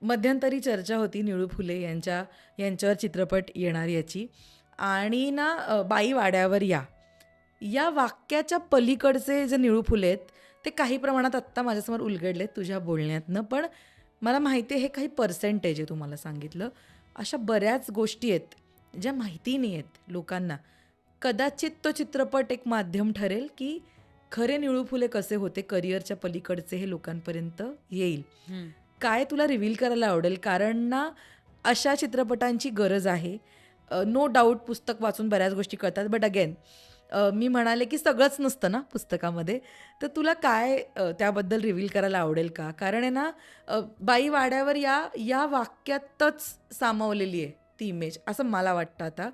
मध्यंतरी चर्चा होती निळू फुले यांच्यावर चित्रपट येणार याची. आणि ना बाई वाड्यावर या, या वाक्याच्या पलीकडचे जे निळू फुले आहेत ते काही प्रमाणात आत्ता माझ्यासमोर उलगडलेत तुझ्या बोलण्यातनं. पण मला माहिती आहे हे काही पर्सेंटेज आहे, तुम्हाला सांगितलं. अशा बऱ्याच गोष्टी आहेत ज्या माहिती नाही आहेत लोकांना. कदाचित तो चित्रपट एक माध्यम ठरेल की खरे निळू फुले कसे होते करिअरच्या पलीकडचे हे लोकांपर्यंत येईल. हम्म. काय तुला रिव्हील करायला आवडेल, कारण ना अशा चित्रपटांची गरज आहे. नो डाऊट पुस्तक वाचून बऱ्याच गोष्टी कळतात, बट अगेन मी म्हणाले की सगळंच नसतं ना पुस्तकामध्ये. तर तुला काय त्याबद्दल रिव्हील करायला आवडेल का? कारण आहे ना बाई वाड्यावर या या वाक्यातच सामावलेली आहे ती इमेज, असं मला वाटतं. आता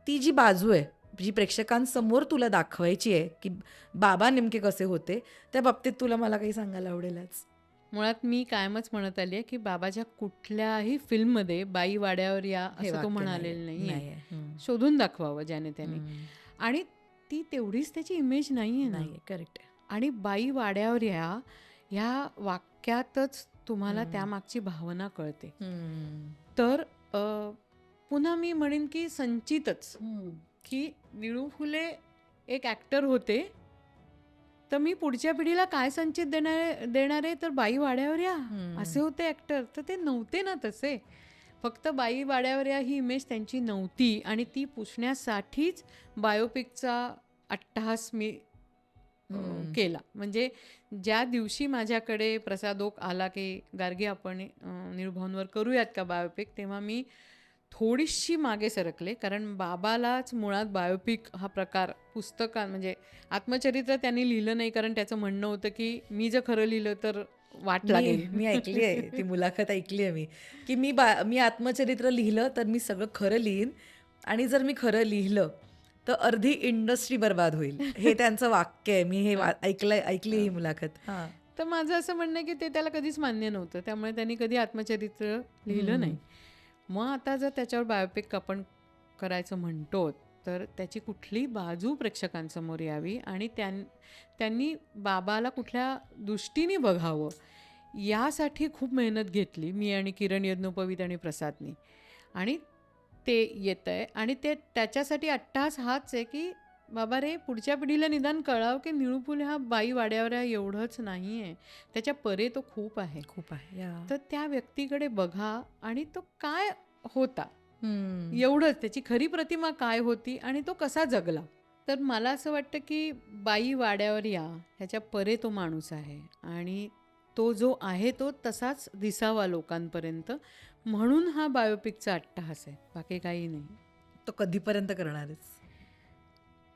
ती जी बाजू आहे जी प्रेक्षकांसमोर तुला दाखवायची आहे की बाबा नेमके कसे होते, त्या बाबतीत तुला मला काही सांगायला आवडेलच. मुळात मी कायमच म्हणत आली आहे की बाबाच्या कुठल्याही फिल्ममध्ये बाई वाड्यावर या हे असं तो वाक्य म्हणालेलं नाही नाहीये. आहे. शोधून दाखवावं ज्याने त्याने. आणि ती तेवढीच त्याची इमेज नाहीये ना. नाही, करेक्ट आहे. आणि बाई वाड्यावर या ह्या वाक्यातच तुम्हाला त्यामागची भावना कळते. तर पुन्हा मी म्हणेन की संचितच की निळू फुले एक ॲक्टर होते, तर मी पुढच्या पिढीला काय संचित देणारे तर बाई वाड्यावर या असे होते ॲक्टर. तर ते नव्हते ना तसे. फक्त बाई वाड्यावर या ही इमेज त्यांची नव्हती आणि ती पुसण्यासाठीच बायोपिकचा अट्टहास मी केला. म्हणजे ज्या दिवशी माझ्याकडे प्रसाद ओक आला की गार्गे आपण निळूभाऊंवर करूयात का बायोपिक, तेव्हा मी थोडीशी मागे सरकले. कारण बाबालाच मुळात बायोपिक हा प्रकार पुस्तकात म्हणजे आत्मचरित्र त्यांनी लिहिलं नाही, कारण त्याचं म्हणणं होतं की मी जर खरं लिहिलं तर वाट लागेल. मी ऐकली आहे ती मुलाखत, ऐकली आहे मी की मी आत्मचरित्र लिहिलं तर मी सगळं खरं लिहीन, आणि जर मी खरं लिहिलं तर अर्धी इंडस्ट्री बर्बाद होईल, हे त्यांचं वाक्य आहे. मी हे ऐकली ही मुलाखत. हां. तर माझं असं म्हणणं आहे की ते त्याला कधीच मान्य नव्हतं, त्यामुळे त्यांनी कधी आत्मचरित्र लिहिलं नाही. मग आता जर त्याच्यावर बायोपिक आपण करायचं म्हणतो तर त्याची कुठली बाजू प्रेक्षकांसमोर यावी आणि त्यांनी बाबाला कुठल्या दृष्टीने बघावं यासाठी खूप मेहनत घेतली मी आणि किरण यज्ञोपवीत आणि प्रसादनी. आणि ते येतं आहे आणि ते त्याच्यासाठी अट्टहास हाच आहे की बाबा रे, पुढच्या पिढीला निदान कळावं की निळू फुले हा बाई वाड्यावर एवढंच नाही आहे, त्याच्या परे तो खूप आहे. तर त्या व्यक्तीकडे बघा आणि तो काय होता एवढंच, त्याची खरी प्रतिमा काय होती आणि तो कसा जगला. तर मला असं वाटतं की बाई वाड्यावर या ह्याच्या परे तो माणूस आहे आणि तो जो आहे तो तसाच दिसावा लोकांपर्यंत, म्हणून हा बायोपिकचा अट्टहास आहे, बाकी काही नाही. तो कधीपर्यंत करणार आहेस?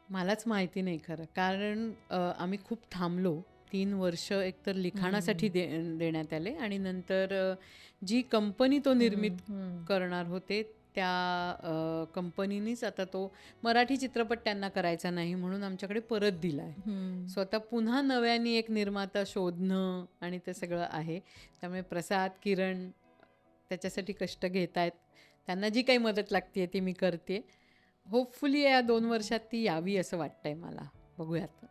मलाच माहिती नाही खरं, कारण आम्ही खूप थांबलो. 3 वर्ष एकतर लिखाणासाठी देण्यात आले आणि नंतर जी कंपनी तो निर्मित करणार होते त्या कंपनीनीच आता तो मराठी चित्रपट त्यांना करायचा नाही म्हणून आमच्याकडे परत दिला आहे. स्वतः पुन्हा नव्याने एक निर्माता शोधणं आणि ते सगळं आहे. त्यामुळे प्रसाद, किरण त्याच्यासाठी कष्ट घेत आहेत. त्यांना जी काही मदत लागते ती मी करते. होपफुली या 2 वर्षात ती यावी असं वाटतंय मला. बघूयात.